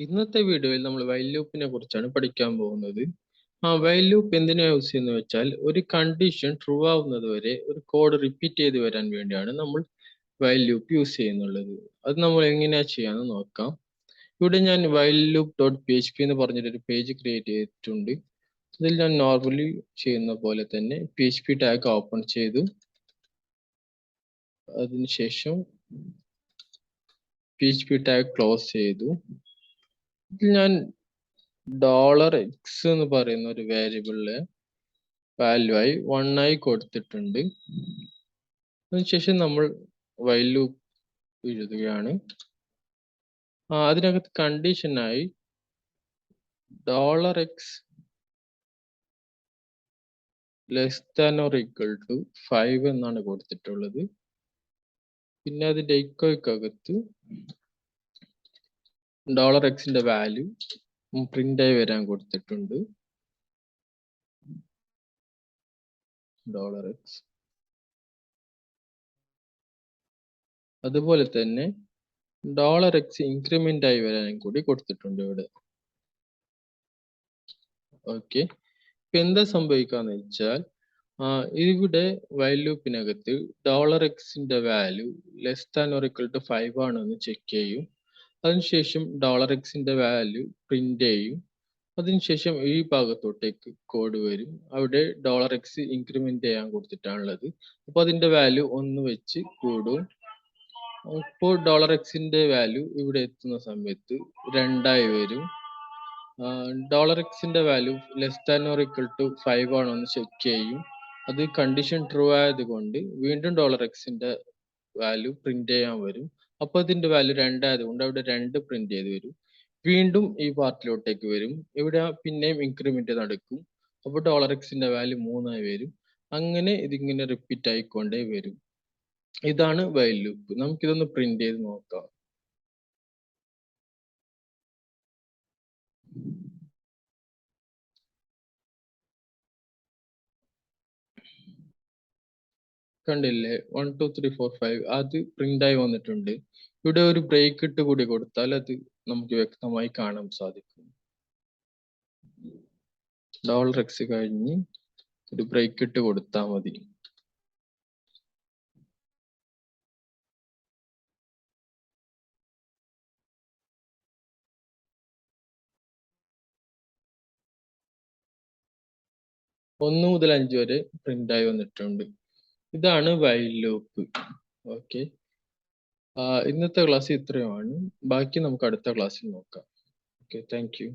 ഇന്നത്തെ വീഡിയോയിൽ നമ്മൾ വൈൽ ലൂപ്പിനെ കുറിച്ചാണ് പഠിക്കാൻ പോകുന്നത്. വൈൽ ലൂപ്പ് എന്തിനാ യൂസ് ചെയ്യുന്നത് വെച്ചാൽ ഒരു കണ്ടീഷൻ ട്രൂ ആവുന്നത് വരെ ഒരു കോഡ് റിപ്പീറ്റ് ചെയ്ത് വരാൻ വേണ്ടിയാണ് നമ്മൾ വൈൽ ലൂപ്പ് യൂസ് ചെയ്യുന്നുള്ളത്. അത് നമ്മൾ എങ്ങനെയാ ചെയ്യാന്ന് നോക്കാം. ഇവിടെ ഞാൻ വൈൽ ലൂപ്പ് ഡോട്ട് PHP എന്ന് പറഞ്ഞിട്ടൊരു പേജ് ക്രിയേറ്റ് ചെയ്തിട്ടുണ്ട്. അതിൽ ഞാൻ നോർമലി ചെയ്യുന്ന പോലെ തന്നെ PHP ടാഗ് ഓപ്പൺ ചെയ്തു. അതിനുശേഷം PHP ടാഗ് ക്ലോസ് ചെയ്തു. ഇതിൽ ഞാൻ $x എന്ന് പറയുന്ന ഒരു വേരിയബിളിലെ വാല്യൂ ആയി 1 ആയി കൊടുത്തിട്ടുണ്ട്. അതിനുശേഷം നമ്മൾ വൈൽ ലൂപ്പ് എഴുതുകയാണ്. അതിനകത്ത് കണ്ടീഷനായി $x less than or equal to 5 എന്നാണ് കൊടുത്തിട്ടുള്ളത്. പിന്നെ അതിന്റെ ഇക്കോയ്ക്കകത്ത് $x വാല്യൂ പ്രിന്റ് ആയി വരാൻ കൊടുത്തിട്ടുണ്ട്. $x അതുപോലെ തന്നെ $x ഇൻക്രിമെന്റ് ആയി വരാനും കൂടി കൊടുത്തിട്ടുണ്ട് ഇവിടെ. ഓക്കെ, ഇപ്പൊ എന്താ സംഭവിക്കാന്ന് വെച്ചാൽ ഇവിടെ വൈൽ ലൂപ്പിനകത്ത് $x value less than or equal to 5 ആണെന്ന് ചെക്ക് ചെയ്യും. അതിനുശേഷം $x വാല്യൂ പ്രിന്റ് ചെയ്യും. അതിനുശേഷം ഈ ഭാഗത്തോട്ടേക്ക് കോഡ് വരും. അവിടെ $x ഇൻക്രിമെന്റ് ചെയ്യാൻ കൊടുത്തിട്ടാണുള്ളത്. അപ്പൊ അതിന്റെ വാല്യൂ 1 വെച്ച് കൂടും. ഇപ്പോൾ $x വാല്യൂ ഇവിടെ എത്തുന്ന സമയത്ത് 2 ആയി വരും. $x value less than or equal to 5 ആണോ എന്ന് ചെക്ക് ചെയ്യും. അത് കണ്ടീഷൻ ട്രൂ ആയതുകൊണ്ട് വീണ്ടും $x വാല്യൂ പ്രിന്റ് ചെയ്യാൻ വരും. അപ്പൊ അതിന്റെ വാല്യൂ 2 ആയതുകൊണ്ട് അവിടെ 2 പ്രിന്റ് ചെയ്ത് വരും. വീണ്ടും ഈ പാർട്ടിലോട്ടേക്ക് വരും. ഇവിടെ പിന്നെയും ഇൻക്രിമെന്റ് നടക്കും. അപ്പോൾ $x വാല്യൂ 3 ആയി വരും. അങ്ങനെ ഇതിങ്ങനെ റിപ്പീറ്റ് ആയിക്കൊണ്ടേ വരും. ഇതാണ് വൈൽ ലൂപ്പ്. നമുക്കിതൊന്ന് പ്രിന്റ് ചെയ്ത് നോക്കാം. കണ്ടില്ലേ, 1 2 3 4 5 അത് പ്രിന്റ് ആയി വന്നിട്ടുണ്ട്. ഇവിടെ ഒരു ബ്രേക്ക് ഇട്ട് കൂടി കൊടുത്താൽ അത് നമുക്ക് വ്യക്തമായി കാണാൻ സാധിക്കും. $x കഴിഞ്ഞ് ഒരു ബ്രേക്ക് ഇട്ട് കൊടുത്താൽ മതി. ഒന്ന് മുതൽ 5 വരെ പ്രിന്റ് ആയി വന്നിട്ടുണ്ട്. ഇതാണ് വൈൽ ലൂപ്പ്. ഓക്കെ, ഇന്നത്തെ ക്ലാസ് ഇത്രയുമാണ്. ബാക്കി നമുക്ക് അടുത്ത ക്ലാസ്സിൽ നോക്കാം. Okay, thank you.